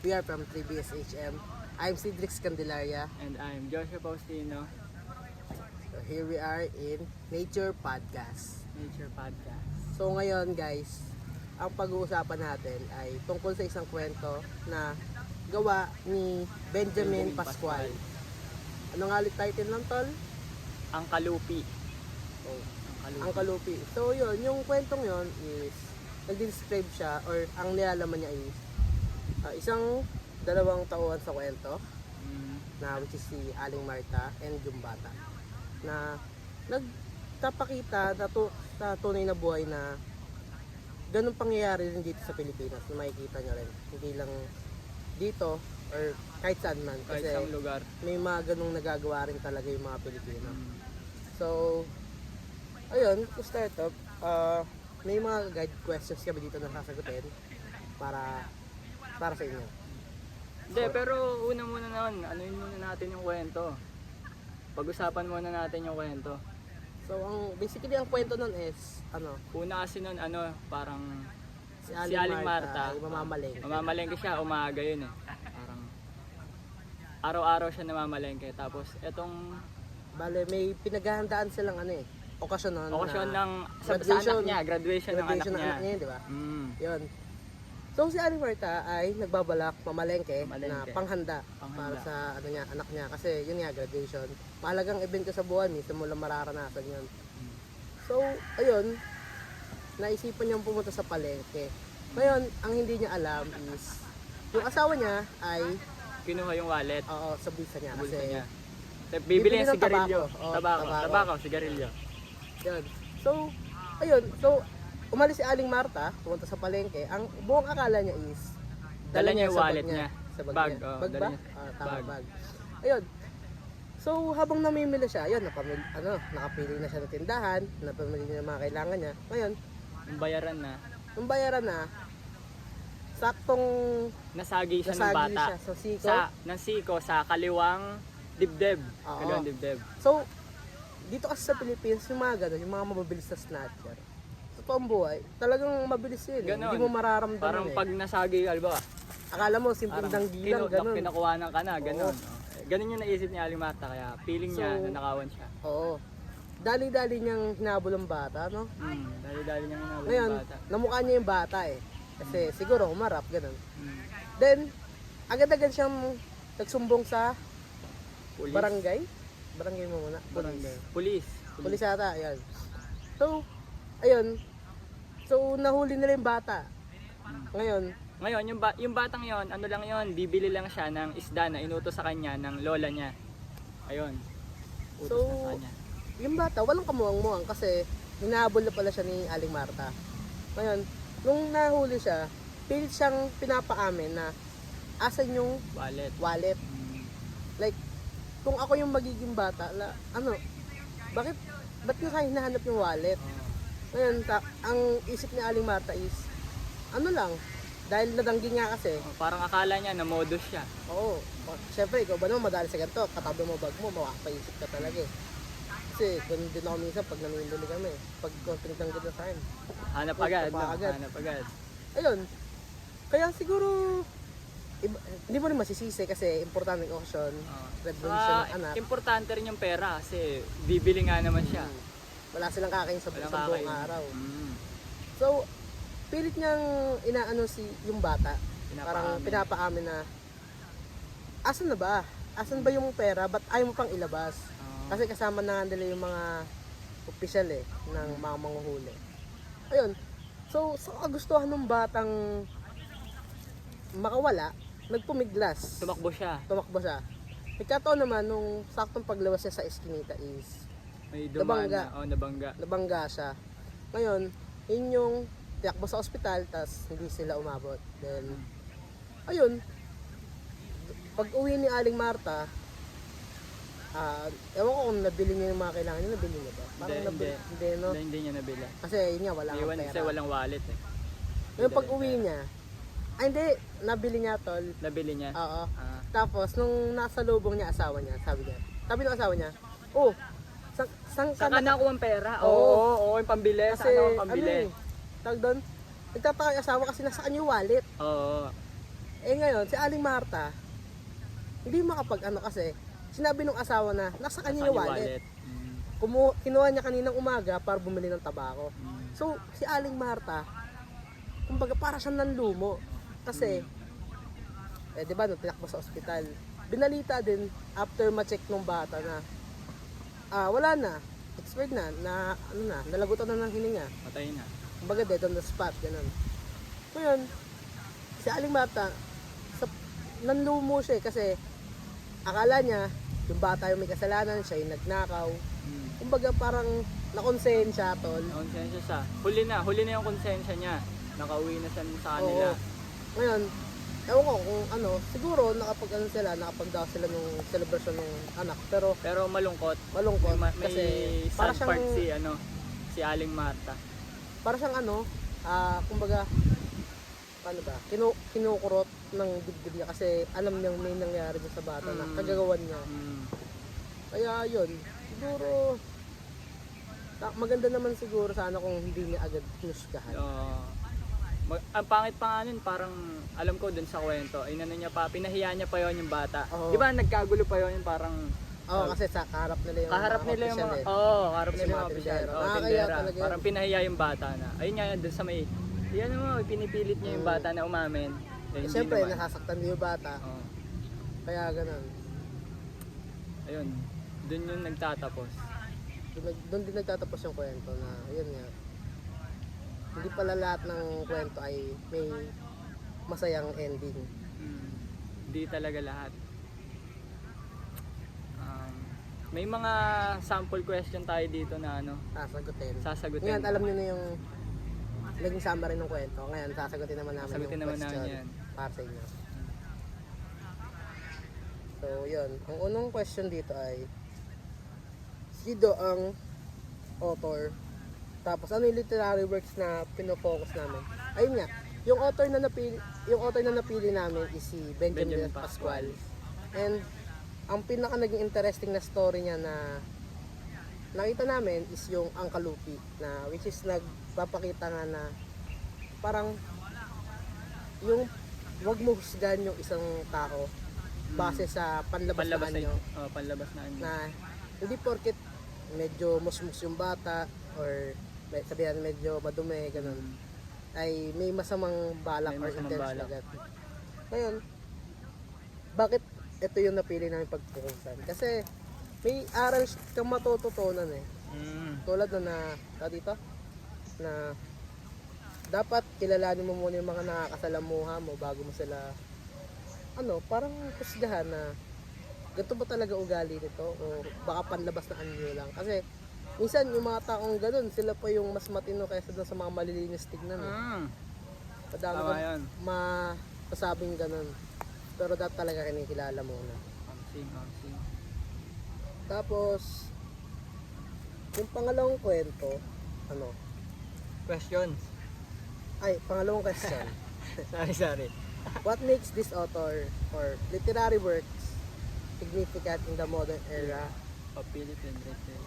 We are from 3BSHM. I'm Cedrix Candelaria. And I'm Joshua Faustino, So here we are in Nature Podcast. Nature Podcast. So ngayon guys, ang pag-uusapan natin ay tungkol sa isang kwento na gawa ni Benjamin Pascual. Ano nga ulit title ng tol? Ang Kalupi. Oh, Ang ang Kalupi. So yun, yung kwentong yun is nag-describe siya or ang nilalaman niya is isang 2 tauhan sa kwento na which is si Aling Marta and yung bata na nagtapakita na sa tunay na buhay na ganun pangyayari rin dito sa Pilipinas na makikita nyo rin, hindi lang dito or kahit saan man Kahit kasi isang lugar. may mga ganung nagagawa rin talaga yung mga Pilipino. So ayun, to start up, may mga guide questions kami dito na sasagutin para sa inyo. Hindi, pero una muna naman, anuin muna natin yung kwento. Pag-usapan muna natin yung kwento. So basically ang kwento nun is Una kasi nun, parang si si Aling Marta, ay mamamalengke. mamamalengke siya, umaga yun eh. Parang araw-araw siya namamalengke. Tapos etong Bale, may pinaghahandaan silang okasyon nun. okasyon na ng sa anak niya, graduation ng anak niya. yun, di ba? Mm. Yun. So si Aling Marta ay nagbabalak mamalengke na Mamalengke. panghanda para sa anak niya kasi yun nga graduation. Mahalagang event ko sa buwan, minsan mo lang mararanasan yun. So, ayun, naisipan niyang pumunta sa palengke. Ngayon, ang hindi niya alam is yung asawa niya ay Kinuha yung wallet, sa bulsa niya bulsa kasi niya. Bibili ng ng sigarilyo. tabako. Tabako, sigarilyo. yun. So, ayun, umalis si Aling Marta, pumunta sa palengke. Ang buong akala niya is Dala niya yung sa wallet bag niya. Sa bag, Bag, niya. oh, Bag dala ba? niya. Tama, Bag. bag. Ayun. So, habang namimili siya, ayun, nakapili na siya ng tindahan, napamili niya yung mga kailangan niya. Ngayon, Yung bayaran na, nung bayaran na, saktong nasagi siya ng nasagi bata. siya sa siko. Ng siko sa kaliwang dibdib. Oo. Kaliwang dibdib. So, dito kasi sa Pilipinas, yung mga ganun, yung mga mabilis na snatcher. Sa totoong buhay, talagang mabilis yun. Ganon. Hindi mo mararamdaman Parang pag nasagi, alba, Akala mo, simpleng danggilang, ganun. pinakuhanan ka na, ganon. Oo. Ganun yung naisip ni Aling Marta, kaya feeling niya So, na nakawan siya. Oo. Dali-dali niyang hinabol ang bata, no? Dali-dali niya hinabol Ngayon, yung bata. namukha niya yung bata eh. Kasi siguro humarap, ganun. Mm. Then, agad-agad siyang nagsumbong sa Pulis. barangay. Barangay mo muna. Barangay. Pulis. Pulis ata, ayan. So, ayun. So, nahuli nila yung bata. Ngayon, Ngayon, yung batang yon, ano lang yon, bibili lang siya ng isda na inutos sa kanya ng lola niya. Ayun. Utos So, na sa kanya. yung bata, walang kamuang-muang kasi hinahabol na pala siya ni Aling Marta. Ngayon, nung nahuli siya, pilit siyang pinapaamin na asan yung Wallet. wallet. Mm. Like, kung ako yung magiging bata, ba't nyo kayo hinahanap yung wallet? Ngayon, ang isip ni Aling Marta is, dahil nadanggi nga kasi, Parang akala niya na modus siya. oo, syempre, ikaw ba naman madali sa ganito, katabi mo bag mo, makapaisip ka talaga eh. Kasi, ganun din ako minsan pag namimili kami, pag konting tanggit na sa akin. Hanap agad, pa no? agad. Hanap agad. Ayun, kaya siguro, hindi mo rin masisisi kasi importante yung auction, graduation ng anak. Importante rin yung pera kasi bibili nga naman siya. Wala silang kakain sa Walang buong kakain. araw. Mm. So, pilit niyang inaano yung bata. Parang Pinapaamin. pinapaamin na, asan na ba? Asan ba yung pera? Ba't ayaw mo pang ilabas? Kasi kasama na nila yung mga opisyal ng mga manguhuli. Ayun. So, sa kagustuhan ng batang makawala, nagpumiglas. Tumakbo siya. Tumakbo siya. Nagkataon naman, nung saktong paglawas niya sa eskinita is, May dumaan Nabangga. na. Nabangga. nabangga siya. Ngayon, yun yung tiyakbo sa ospital, tas hindi sila umabot. Then, ayun, pag uwi ni Aling Marta, ewan ko kung nabili niya yung mga kailangan niya, nabili niya ba? Parang nabili, hindi, no? Hindi niya nabila. Kasi yun nga, wala kang Iwan pera. kasi walang wallet eh. Ngayon pag uwi niya, hindi, nabili niya tol. Nabili niya. Oo. Ah. Tapos, nung nasa lubong niya, asawa niya, sabi ng asawa niya, oh, saan ka Saka na ako ang pera. Oo. Oo, yung pambili. Kasi, Saan ako ang pambili. tawag doon, nagtataka yung asawa kasi nasaan yung wallet. Oo. Eh ngayon, si Aling Marta, hindi makapag-ano kasi, sinabi nung asawa na, nasa kanya yung wallet. Kinuha niya kaninang umaga para bumili ng tabako. So, si Aling Marta, kumbaga para siyang nanlumo. Kasi, di ba, nung tinakbo sa ospital, binalita din, after ma-check nung bata na, wala na, expired na, nalagutan na ng hininga. Patay na. Kumbaga, dead on the spot, ganun. Ngayon, si Aling Marta, nanlumo siya kasi, akala niya, yung bata yung may kasalanan, siya yung nagnakaw. Kumbaga parang nakonsensya, tol. Konsensya siya. Huli na yung konsensya niya. Nakauwi na siya sa kanila. Oo. Ngayon, ewan ko kung ano, siguro nakapagdaw sila nung celebration ng anak. Pero Malungkot. May kasi sad para siyang, part si Aling Marta. para siyang kumbaga, paano ba, kinukurot ng dibdib niya kasi alam niyang may nangyari dyan sa bata na kagagawan niya. Kaya yun, siguro, maganda naman siguro sana kung hindi niya agad kinusgahan. Ang pangit pa nga nun, parang alam ko dun sa kwento, pinahiya niya pa yon yung bata. Oo. Di ba nagkagulo pa yon yung parang Kasi sa kaharap nila yung kaharap nila yung mga kaharap nila yung mga opisyal. Nakakaya talaga Parang pinahiya yung bata na. Ayun nga dun sa may pinipilit niya yung bata na umamin. Hindi Siyempre, naman. nasasaktan din yung bata. Oo. Kaya ganun. Ayun, dun yung nagtatapos. Doon din nagtatapos yung kwento na, yun nga, hindi pala lahat ng kwento ay may masayang ending. Hindi talaga lahat. May mga sample question tayo dito na sasagutin. Ngayon, alam nyo na yung naging summary ng kwento. Ngayon, sasagutin naman namin Sagutin yung naman question namin yan. para sa inyo. So, yun. Ang unang question dito ay, sino ang author? Tapos, ano yung literary works na pinofocus namin? Ayun nga, yung author na napili namin is si Benjamin Pascual. And, ang pinaka naging interesting na story niya na nakita namin is yung Angka Lupi, na which is nagpapakita nga na parang yung wag mo husgahan yung isang tao base sa panlabas na anyo. Panlabas na anyo. Na hindi porket medyo musmus yung bata or sabihan medyo madumi, ganun, ay may masamang balak or intention agad. Ngayon, bakit ito yung napili namin pagpukusan? Kasi may aral kang matututunan eh. Tulad na dito na dapat kilalanin mo muna yung mga nakakasalamuha mo bago mo sila parang husgahan na ganito ba talaga ugali nito o baka panlabas na anyo lang. Kasi minsan yung mga taong ganun, sila pa yung mas matino kaysa dun sa mga malilinis tignan eh. Madami kang masasabing ganun. Pero dapat talaga kinikilala muna. Tapos, yung pangalawang kwento, Questions. Pangalawang question. Sorry. What makes this author or literary works significant in the modern era? Of Philippine literature.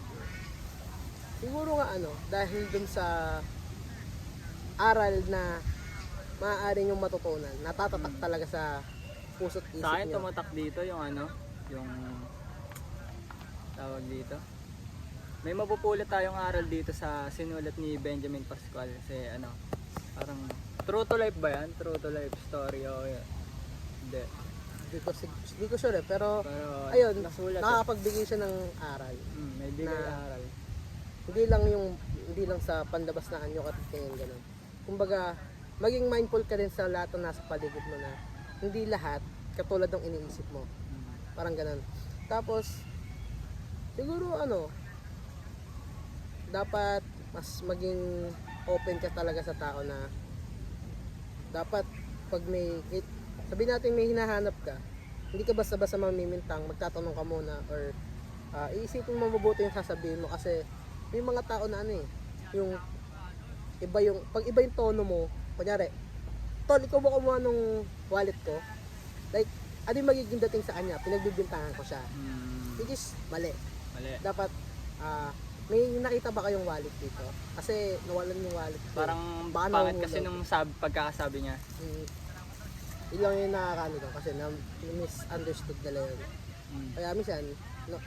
Siguro nga dahil dun sa aral na maaari yung matutunan, natatatak talaga sa puso't isip Sa akin niyo. tumatak dito yung yung tawag dito. May mapupulot tayong aral dito sa sinulat ni Benjamin Pascual kasi parang true to life ba yan? True to life story o yan? Hindi. Hindi ko sure pero ayun, nasulat nakakapagbigay siya ng aral. May bigay aral. Hindi lang sa panlabas na anyo at tingin ganun. Kumbaga, maging mindful ka din sa lahat ng nasa paligid mo na hindi lahat katulad ng iniisip mo. Parang ganun. Tapos, siguro dapat mas maging open ka talaga sa tao na dapat pag sabihin natin may hinahanap ka, hindi ka basta-basta mamimintang, magtatanong ka muna or iisipin mo mabuti yung sasabihin mo kasi may mga tao na yung pag iba yung tono mo, kunyari, tol, ikaw ba kumuha nung wallet ko? Like, ano yung magiging dating sa kanya? Pinagbibintangan ko siya. Which is mali. Dapat, may nakita ba kayong wallet dito? Kasi nawalan yung wallet ko. Parang pangit kasi nung pagkakasabi niya. Yun lang yung nakakaano doon kasi misunderstood nila yun. Mm. Kaya minsan, no,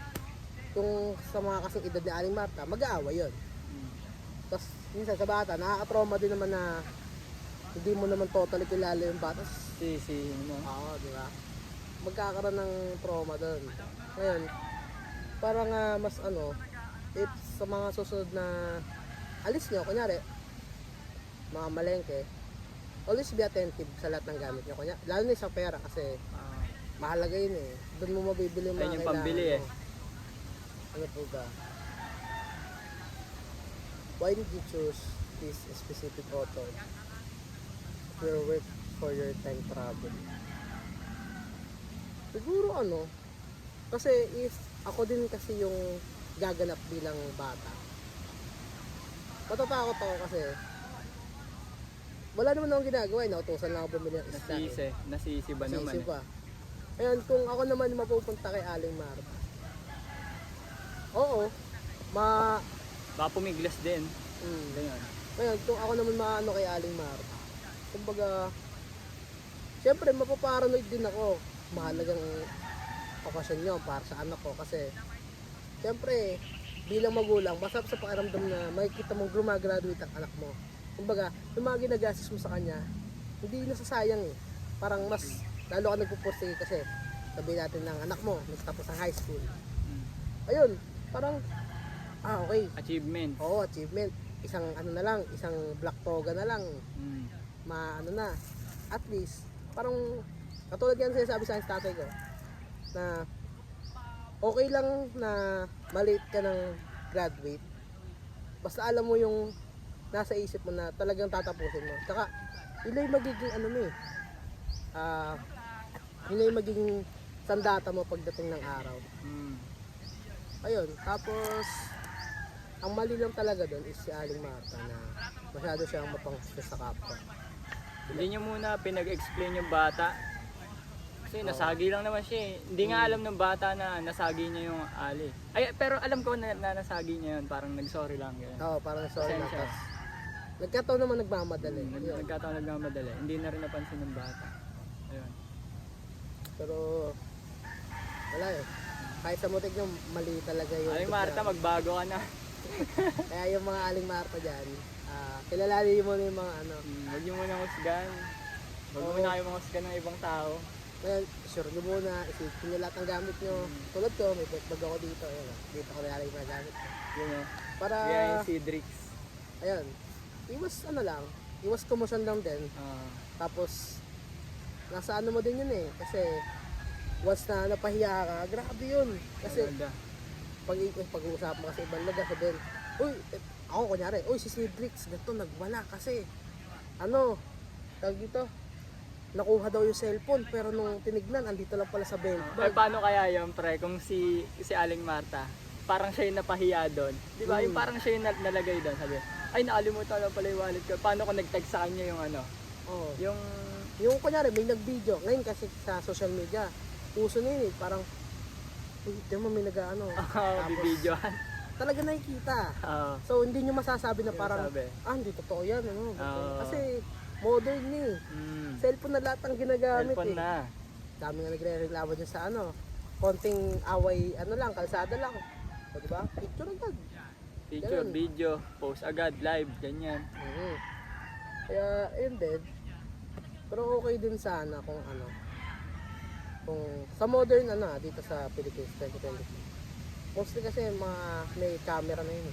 kung sa mga kasing edad ni Aling Marta, mag-aaway yun. Mm. Tapos minsan sa bata, nakaka-trauma din naman na hindi mo naman totally kilala yung bata. Sisihin mo. Oo, di ba? Magkakaroon ng trauma doon. Ngayon, parang mas ano, if sa mga susunod na alis nyo, kunyari, mga malengke, always be attentive sa lahat ng gamit nyo. Kunyari, lalo na sa pera kasi Ah, mahalaga yun eh. Doon mo mabibili yung mga ayun yung pambili kailangan mo. Ano po ba? Why did you choose this specific author? Your work for your time travel. Siguro ano, kasi if ako din kasi yung gaganap bilang bata. Matatakot ako kasi wala naman akong ginagawa, nautusan lang ako bumili ng isda. Nasisi ba naman? Sisi pa. Ayan, kung ako naman mapupunta kay Aling Marta. Oo, Baka pumiglas din. mm. Ganyan. Ngayon, kung ako naman maano kay Aling Marta, kumbaga, syempre mapaparanoid din ako. Mahalagang okasyon nyo para sa anak ko kasi, syempre, bilang magulang, masarap sa pakiramdam na makikita mong gumagraduate ang anak mo. Kumbaga, yung mga ginagastos mo sa kanya, hindi nasasayang eh. Parang mas, lalo ka nagpupursige kasi, sabihin natin ng anak mo, nagtapos ng high school. Mm. Ayun, parang, okay. Achievement. Oo, achievement. Isang ano na lang, isang black toga na lang, Mm. ano na, at least, parang, katulad yan sinasabi sa akin sa tatay ko, na, okay lang na maliit ka ng graduate, basta alam mo yung nasa isip mo na talagang tatapusin mo. Tsaka, yun yung magiging ano mo eh, yun yung magiging sandata mo pagdating ng araw. Mm. Ayun, tapos ang mali lang talaga doon is si Aling Marta na masyado siyang mapanghusto sa kapwa. Hindi niyo muna pinag-explain yung bata. Kasi nasagi lang naman siya eh. Hindi nga alam ng bata na nasagi niya yung ali. Ay, pero alam ko na nasagi niya yun. Parang nag-sorry lang yun. Oo, parang sorry lang. Pasensya. Tapos, nagkataon naman nagmamadali. Yun. Nagkataon nagmamadali. Hindi na rin napansin ng bata. Ayun. Pero, wala eh. Kahit sa mutik nyo, mali talaga yung... Ay, Marta, magbago ka na. Kaya yung mga Aling Marta dyan, kilalanin mo na yung mga ano. Huwag niyo muna husgan. Huwag Oo. muna kayo mahusgan ng ibang tao. Ngayon, sure nyo muna, isipin nyo lahat ng gamit nyo. Tulad ko, may bag ako dito. Ayun, dito ko nalagay yung mga gamit ko. Yun o. Para, Yan yung Cedrix. ayun, iwas ano lang, iwas commotion lang din. Ah, Tapos, nasa ano mo din yun eh. Kasi, once na napahiya ka, grabe yun. Kasi, maganda. pag-uusap mo kasi ibang lugar, sabihin, uy, ako kunyari, uy, si Cedrix, ganito, nagwala kasi, ano, tawag dito, nakuha daw yung cellphone, pero nung tinignan, andito lang pala sa belt Ay, bag. paano kaya yun, pre, kung si Aling Marta, parang siya yung napahiya doon. Di ba? Yung parang siya yung nalagay doon. Sabi, ay, nakalimutan lang pala yung wallet ko. Paano kung nag-tag sa kanya yung ano? Oo. Yung, Kunyari, may nag-video, ngayon kasi sa social media, uso na yun eh, parang, uy, di mo may nag-ano. bibidyohan. Talaga nakikita. Oo. So, hindi nyo masasabi na Hindi parang, masabi. hindi totoo yan, ano. Oo. Kasi, modern eh. Cellphone na lahat ang ginagamit Cellphone eh. na. Dami nga nagre-reklamo dyan sa ano, konting away, ano lang, kalsada lang. O diba? Picture agad. Picture, Ganun. video, post agad, live, ganyan. Mhm. Kaya, yun din. Pero okay din sana kung ano, kung sa modern ano dito sa Philippines 2020. Mostly kasi may camera na yun.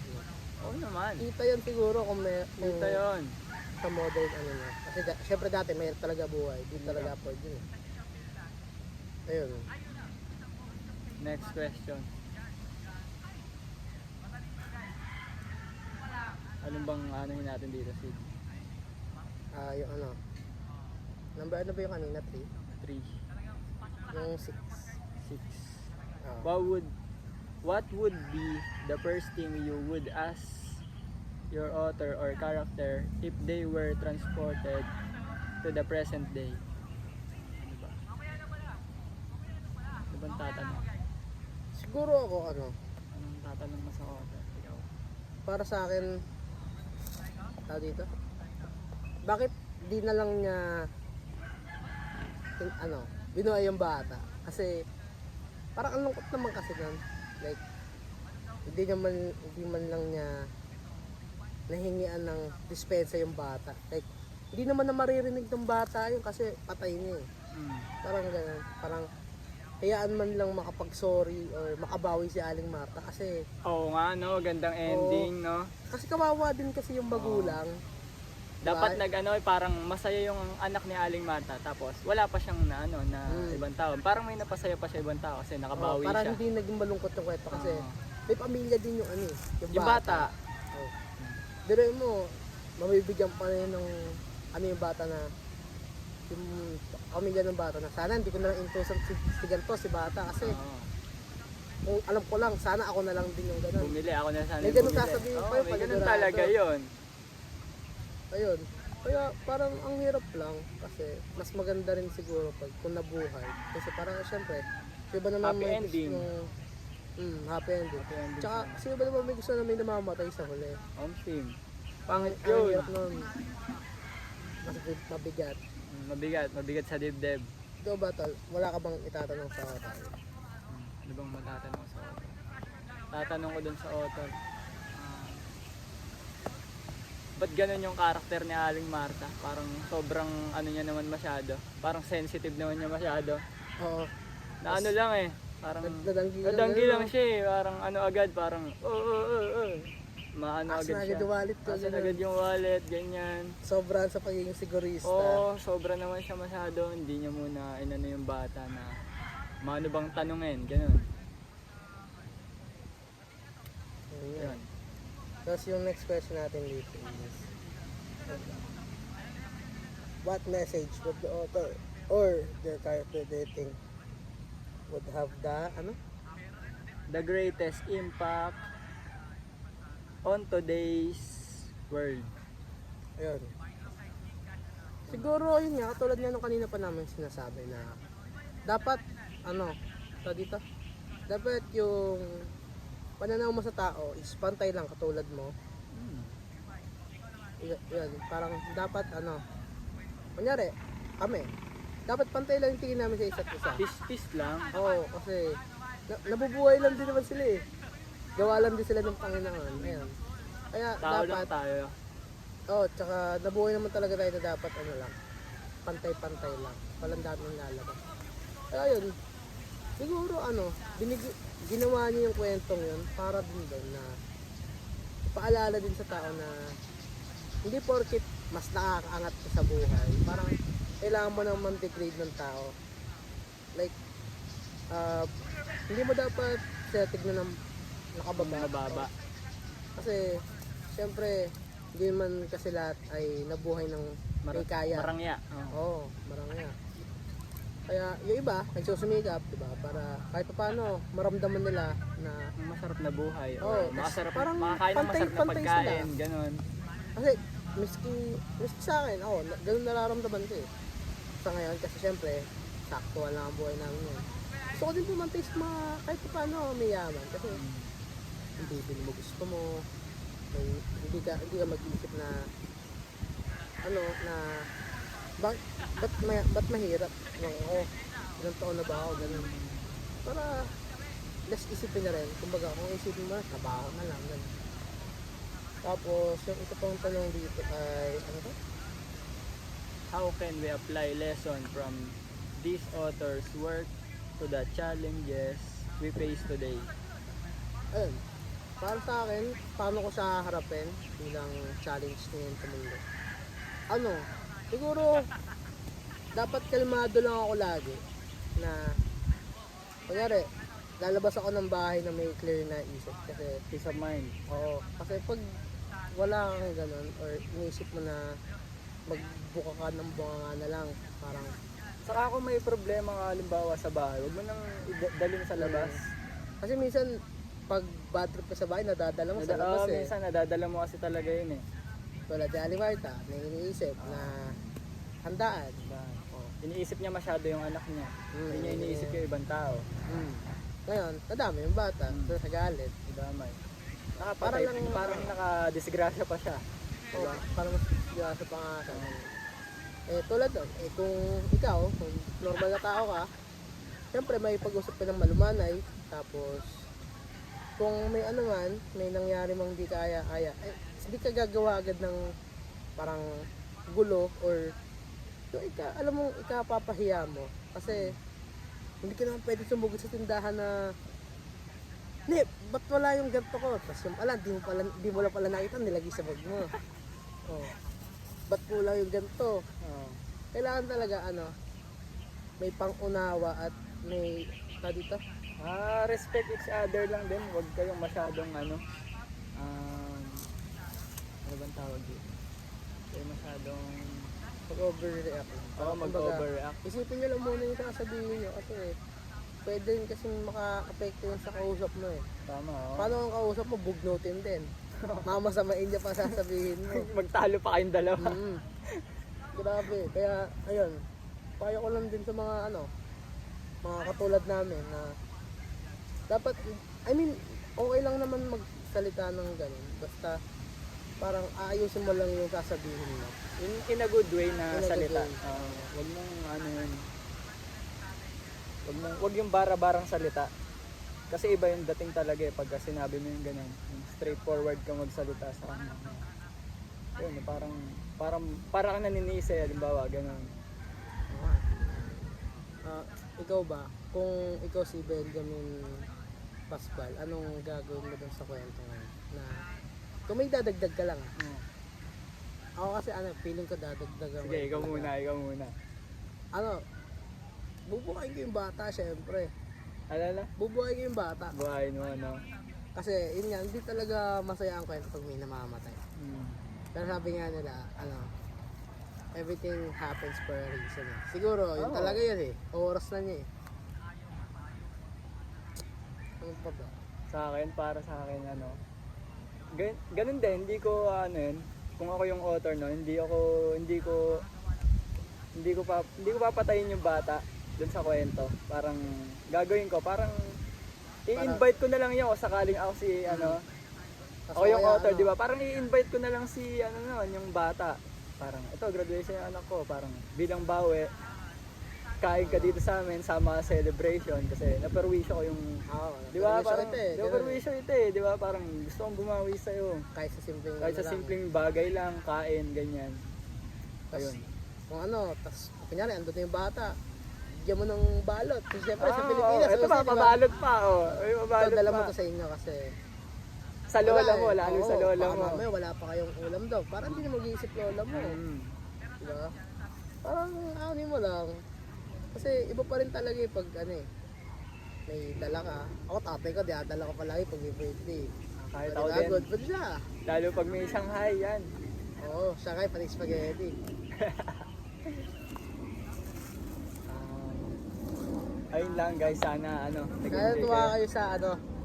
Oo naman. Kita yun siguro kung may Kita yun. sa modern ano na. Kasi syempre dati may talaga buhay, di talaga afford yun. Ayun. Next question. Ano bang anuhin natin dito, Sid? Yung ano. Number ano ba yung kanina? 3? 3, Yung 6. 6. Ah. What would be the first thing you would ask your author or character if they were transported to the present day? Ano ba? Ano bang tatanong? Siguro ako ano, Anong tatanong mo sa author? Ikaw. para sa akin dito. Bakit di na lang niya binuhay yung bata. Kasi, parang ang lungkot naman kasi nun. Like, hindi man lang niya nahingian ng dispensa yung bata. Like, hindi naman na maririnig ng bata yun kasi patay niya eh. Parang ganun. Parang, hayaan man lang makapag-sorry or makabawi si Aling Marta kasi Oo nga, no? Gandang ending, no? kasi kawawa din kasi yung magulang. Dapat parang masaya yung anak ni Aling Marta tapos wala pa siyang na ibang tao. Parang may napasaya pa siya ibang tao kasi nakabawi Para siya. hindi naging malungkot yung kwento kasi Oo. may pamilya din yung Yung bata. Oh. Pero mo, mabibigyan pa rin ng yung bata na yung pamilya ng bata na sana hindi ko na lang intusan si ganito, si bata kasi Oo. kung alam ko lang, sana ako na lang din yung ganun. Bumili ako na sana. May ganun sasabihin pa yun, may ganun panigurado. talaga yun. Ayun. Kaya parang ang hirap lang kasi mas maganda rin siguro pag kung nabuhay. Kasi parang syempre, iba naman Happy may ending. Happy ending. Happy ending. Tsaka sino ba naman may gusto na may namamatay sa huli? On team. Pangit Ang yun. hirap nun. Mas mabigat. Mabigat sa dibdib. Ikaw ba tol? Wala ka bang itatanong sa akin? Ano bang matatanong sa author? Tatanong ko dun sa author. Ba't ganun yung karakter ni Aling Marta? Parang sobrang niya naman masyado. Parang sensitive naman niya masyado. Oo. Na lang eh. Parang Nadanggi lang siya eh. Parang agad. Parang maano agad siya. Agad wallet ko. Asan agad yung wallet, ganyan. Sobrang sa pagiging sigurista. Oo, sobra naman siya masyado. Hindi niya muna yung bata na maano bang tanungin, ganun. Ayun. Yan. Tapos yung next question natin dito is what message would the author or the character dating would have The greatest impact on today's world. ayun. Siguro yun nga, katulad nga nung kanina pa namin sinasabi na dapat dito, dapat yung pananaw mo sa tao is pantay lang katulad mo. Yun, parang dapat kunyari, kami, dapat pantay lang yung tingin namin sa isa't isa. Peace lang. Oo, kasi nabubuhay lang din naman sila eh. Gawa lang din sila ng Panginoon. Ayun. Kaya Tao dapat, lang tayo. tsaka nabuhay naman talaga tayo na dapat lang, pantay-pantay lang. Walang daming lalabas. Kaya yun, siguro ginawa niya yung kwentong yun para din doon na paalala din sa tao na hindi porkit mas nakakaangat ka sa buhay, parang kailangan mo nang man-degrade ng tao. Like, hindi mo dapat tignan ng nakababa. Kasi, syempre, hindi man kasi lahat ay nabuhay ng may kaya. Marangya. Oo, marangya. Kaya yung iba, nagsusumikap, diba? Para kahit paano, maramdaman nila na Masarap na buhay. Oo, Masarap, parang makakain ng masarap na pantay pagkain. sila. Ganon. kasi miski sa akin, ganun nararamdaman ko eh. Sa ngayon, kasi syempre, sakto lang ang buhay namin ngayon. Gusto ko din pumantay sa mga kahit paano may yaman. Kasi hindi din mo gusto mo, hindi ka mag-isip na ba't mahirap? Ilang taon na ba ako? Ganun. Para less isipin na rin. Kumbaga, kung isipin mo na, trabaho na lang. Ganun. Tapos, yung ito pang tanong dito ay, How can we apply lesson from this author's work to the challenges we face today? Ayun. Para sa akin, paano ko siya harapin bilang challenge ngayon sa mundo? Siguro, dapat kalmado lang ako lagi na, kunyari, lalabas ako ng bahay na may clear na isip kasi Peace of mind. oo, kasi pag wala kang ganun or inisip mo na magbuka ka ng bunganga na lang, parang Saka kung may problema ka halimbawa sa bahay, huwag mo nang dalhin sa labas. kasi minsan pag bad trip ka sa bahay, nadadala mo sa labas eh. Minsan nadadala mo kasi talaga yun eh. Wala di Alimarta, may iniisip na handaan. Diba? Iniisip niya masyado yung anak niya. Hindi niya iniisip yung ibang tao. Ngayon, nadami yung bata, sa galit. Damay. Para Nakapatay, lang- parang nakadisgrasya pa siya. Oh, parang mas sa pangasan. Tulad nun, kung ikaw, kung normal na tao ka, siyempre may pag-usap ka ng malumanay, tapos kung may ano man, may nangyari mang di kaya, hindi ka gagawa agad ng parang gulo or yung alam mo, ikapapahiya mo. Kasi hindi ka naman pwede sumugod sa tindahan na hindi, ba't wala yung ganito ko? Tapos yung di mo lang pala nakita, nilagay sa bag mo. Oh. Ba't kulang yung ganito? Oh. Kailangan talaga may pangunawa at may dito. Respect each other lang din. Huwag kayong masyadong ano bang tawag dito? Huwag masyadong Mag-overreact. mag-overreact. Isipin nyo lang muna yung sasabihin nyo kasi pwede rin kasing maka-apekto yun sa kausap mo eh. Tama, oh. Paano ang kausap mo? Bugnutin din. Mamasamain niya pa sasabihin mo. Magtalo pa kayong dalawa. Grabe. Kaya, ayun. Payo ko lang din sa mga mga katulad namin na dapat, okay lang naman magsalita ng ganun. Basta, parang aayusin mo lang yung sasabihin mo. In a good way na In a good salita. way. Wag mong wag yung bara-barang salita. Kasi iba yung dating talaga eh pagka sinabi mo yung ganun. Yung straightforward ka magsalita sa kanya. Yun, parang naninisi, halimbawa, ganun. Ikaw ba? Kung ikaw si Benjamin Pascual, anong gagawin mo dun sa kwento ngayon? Na, kung may dadagdag ka lang. Ako kasi feeling ko dadagdagan. Sige, ikaw muna. Bubuhayin ko yung bata syempre. Alala? Bubuhayin ko yung bata. Buhayin mo, Kasi yun nga, hindi talaga masaya ang kwento pag may namamatay. Pero sabi nga nila, everything happens for a reason eh. Siguro, yun talaga yun eh. Oras na niya eh. Ano pa ba? Para sa akin, ganun din, hindi ko, kung ako yung author, hindi ko papatayin yung bata dun sa kwento. Parang, gagawin ko, i-invite ko na lang yun, sakaling ako si, ako yung author, di ba? Parang i-invite ko na lang si, yung bata. Parang, ito, graduation yung anak ko. Parang, bilang bawi, kain ka dito sa amin, sama sa celebration. Kasi, naperwisyo ko yung, di ba? Parang, naperwisyo ito eh. Di ba? Parang, gusto kong bumawi sa'yo. Kahit sa simpleng bagay lang, kain, ganyan. Ayun. Kung tas, kunyari, andun na yung bata. Bigyan mo ng balot. Kasi syempre, sa Pilipinas, ito pa, pabalot pa, May pabalot dala pa. mo to sa inyo kasi Sa lola mo, lalo sa lola mo. Mamaya wala pa kayong ulam daw. Parang hindi na mag-iisip lola mo. Diba? Parang mo lang. Kasi iba pa rin talaga pag may dala ka. Ako tatay ko, dala ko palagi pag may birthday. Kahit So, ako diba, din. good food siya. Lalo pag may Shanghai, yan. Oo, siya kayo pati spaghetti. Ayun lang guys, sana Kaya tuwa kayo sa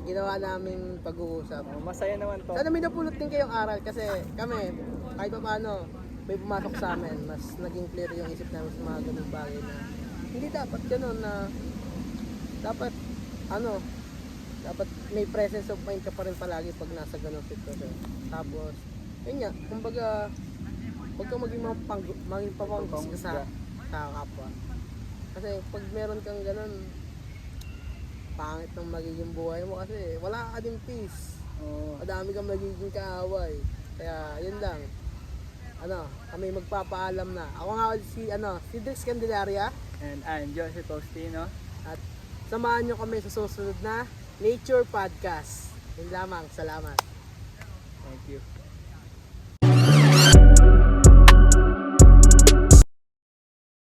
ginawa namin pag-uusap. Masaya naman to. Sana may napulot din kayong aral kasi kami, kahit pa paano, may pumasok sa amin, mas naging clear yung isip namin sa mga ganung bagay na hindi dapat ganun na dapat dapat may presence of mind ka pa rin palagi pag nasa ganung sitwasyon. Tapos, yun nga, kumbaga, huwag kang maging papanggis ka sa kapwa. Kasi pag meron kang ganun, pangit ng magiging buhay mo kasi wala ka din peace. Madami kang magiging kaaway. Kaya yun lang. Kami magpapaalam na. Ako nga si Dex Candelaria. And I'm Joseph Faustino. At samahan nyo kami sa susunod na Nature Podcast. Yun lamang. Salamat. Thank you.